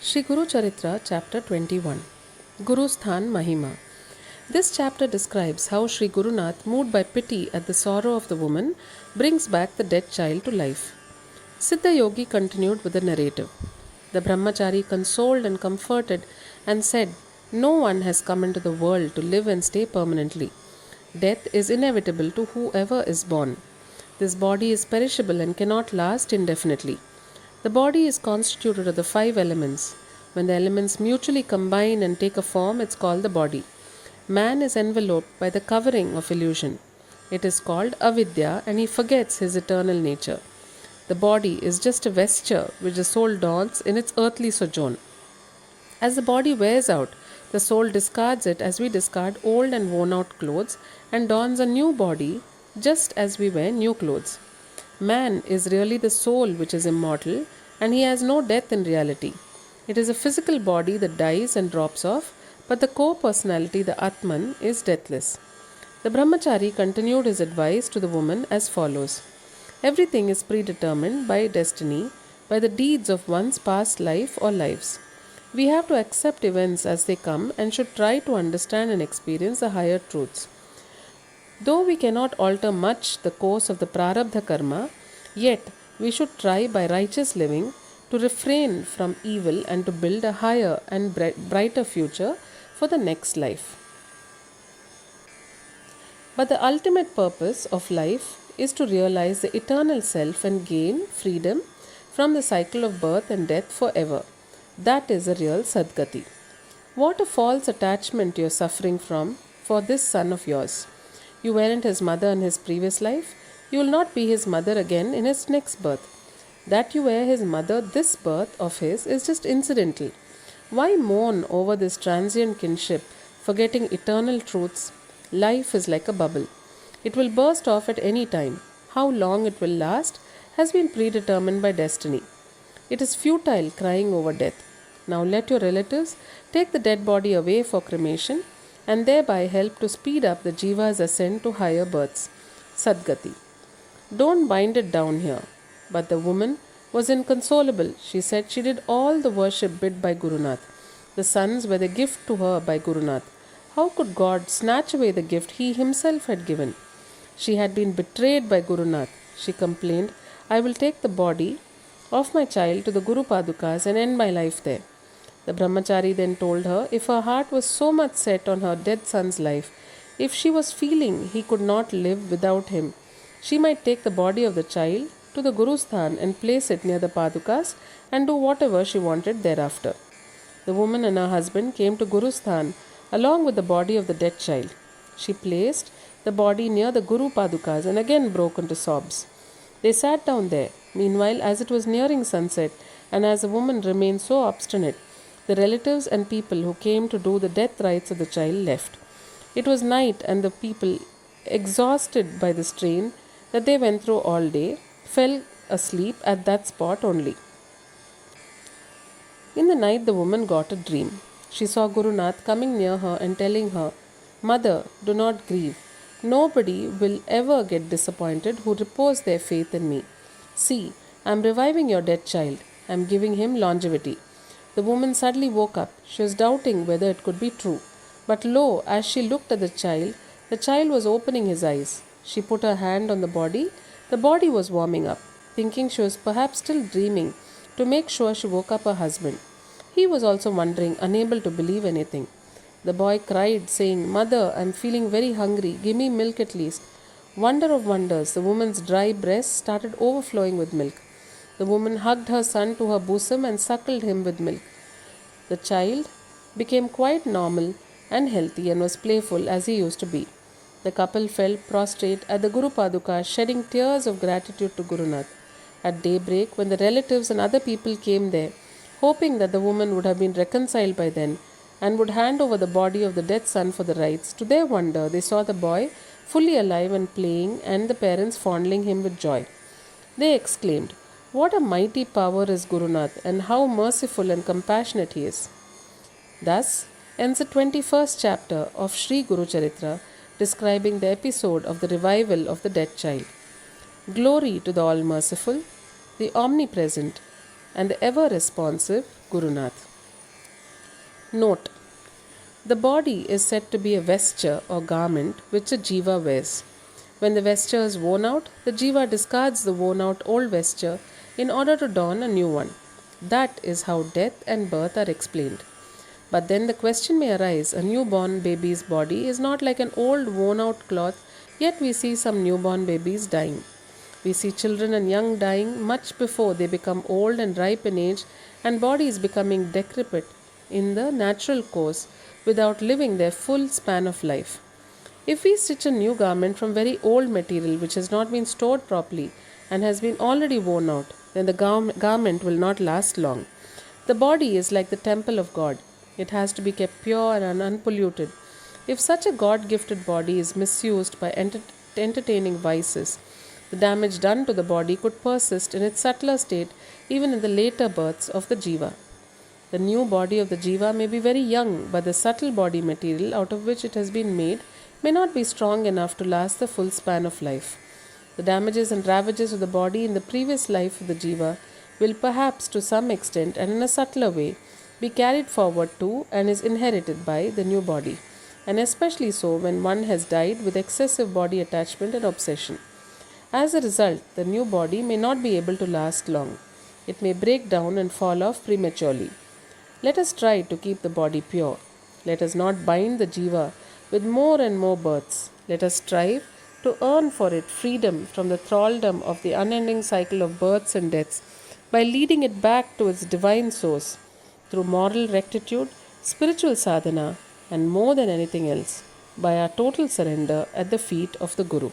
Shri Guru Charitra, Chapter 21. Guru Sthan Mahima. This chapter describes how Shri Gurunath, moved by pity at the sorrow of the woman, brings back the dead child to life. Siddha Yogi continued with the narrative. The Brahmachari consoled and comforted and said, "No one has come into the world to live and stay permanently. Death is inevitable to whoever is born. This body is perishable and cannot last indefinitely. The body is constituted of the 5 elements. When the elements mutually combine and take a form, it's called the body. Man is enveloped by the covering of illusion. It is called avidya, and he forgets his eternal nature. The body is just a vesture which the soul dons in its earthly sojourn. As the body wears out, the soul discards it as we discard old and worn out clothes and dons a new body just as we wear new clothes. Man is really the soul which is immortal, and he has no death in reality. It is a physical body that dies and drops off, but the core personality, the Atman, is deathless. The Brahmachari continued his advice to the woman as follows. Everything is predetermined by destiny, by the deeds of one's past life or lives. We have to accept events as they come and should try to understand and experience the higher truths. Though we cannot alter much the course of the prarabdha karma, yet we should try by righteous living to refrain from evil and to build a higher and brighter future for the next life. But the ultimate purpose of life is to realize the eternal self and gain freedom from the cycle of birth and death forever. That is a real Sadgati. What a false attachment you are suffering from for this son of yours. You weren't his mother in his previous life. You will not be his mother again in his next birth. That you were his mother this birth of his is just incidental. Why mourn over this transient kinship, forgetting eternal truths? Life is like a bubble. It will burst off at any time. How long it will last has been predetermined by destiny. It is futile crying over death. Now let your relatives take the dead body away for cremation and thereby help to speed up the jiva's ascent to higher births. Sadgati. Don't bind it down here. But the woman was inconsolable. She said she did all the worship bid by Gurunath. The sons were the gift to her by Gurunath. How could God snatch away the gift he himself had given? She had been betrayed by Gurunath. She complained, "I will take the body of my child to the Guru Padukas and end my life there." The Brahmachari then told her if her heart was so much set on her dead son's life, if she was feeling he could not live without him, she might take the body of the child to the Guru Sthan and place it near the Padukas and do whatever she wanted thereafter. The woman and her husband came to Guru Sthan along with the body of the dead child. She placed the body near the Guru Padukas and again broke into sobs. They sat down there. Meanwhile, as it was nearing sunset and as the woman remained so obstinate, the relatives and people who came to do the death rites of the child left. It was night, and the people, exhausted by the strain that they went through all day, fell asleep at that spot only. In the night, the woman got a dream. She saw Gurunath coming near her and telling her, "Mother, do not grieve. Nobody will ever get disappointed who repose their faith in me. See, I am reviving your dead child. I am giving him longevity." The woman suddenly woke up. She was doubting whether it could be true. But lo, as she looked at the child was opening his eyes. She put her hand on the body. The body was warming up. Thinking she was perhaps still dreaming, to make sure she woke up her husband. He was also wondering, unable to believe anything. The boy cried, saying, "Mother, I am feeling very hungry. Give me milk at least." Wonder of wonders, the woman's dry breast started overflowing with milk. The woman hugged her son to her bosom and suckled him with milk. The child became quite normal and healthy and was playful as he used to be. The couple fell prostrate at the Guru Paduka, shedding tears of gratitude to Gurunath. At daybreak, when the relatives and other people came there, hoping that the woman would have been reconciled by then and would hand over the body of the dead son for the rites, to their wonder they saw the boy fully alive and playing, and the parents fondling him with joy. They exclaimed, "What a mighty power is Gurunath, and how merciful and compassionate he is." Thus ends the 21st chapter of Shri Guru Charitra, describing the episode of the revival of the dead child. Glory to the All-Merciful, the Omnipresent, and the ever-responsive Gurunath. Note: the body is said to be a vesture or garment which a jiva wears. When the vesture is worn out, the jiva discards the worn out old vesture in order to don a new one. That is how death and birth are explained. But then the question may arise: a newborn baby's body is not like an old worn out cloth, yet we see some newborn babies dying. We see children and young dying much before they become old and ripe in age, and bodies becoming decrepit in the natural course without living their full span of life. If we stitch a new garment from very old material which has not been stored properly and has been already worn out, then the garment will not last long. The body is like the temple of God. It has to be kept pure and unpolluted. If such a God gifted body is misused by entertaining vices, the damage done to the body could persist in its subtler state even in the later births of the jiva. The new body of the jiva may be very young, but the subtle body material out of which it has been made may not be strong enough to last the full span of life. The damages and ravages of the body in the previous life of the jiva will perhaps to some extent and in a subtler way be carried forward to and is inherited by the new body, and especially so when one has died with excessive body attachment and obsession. As a result, the new body may not be able to last long. It may break down and fall off prematurely. Let us try to keep the body pure. Let us not bind the jiva with more and more births. Let us strive to earn for it freedom from the thraldom of the unending cycle of births and deaths by leading it back to its divine source through moral rectitude, spiritual sadhana, and more than anything else, by our total surrender at the feet of the Guru.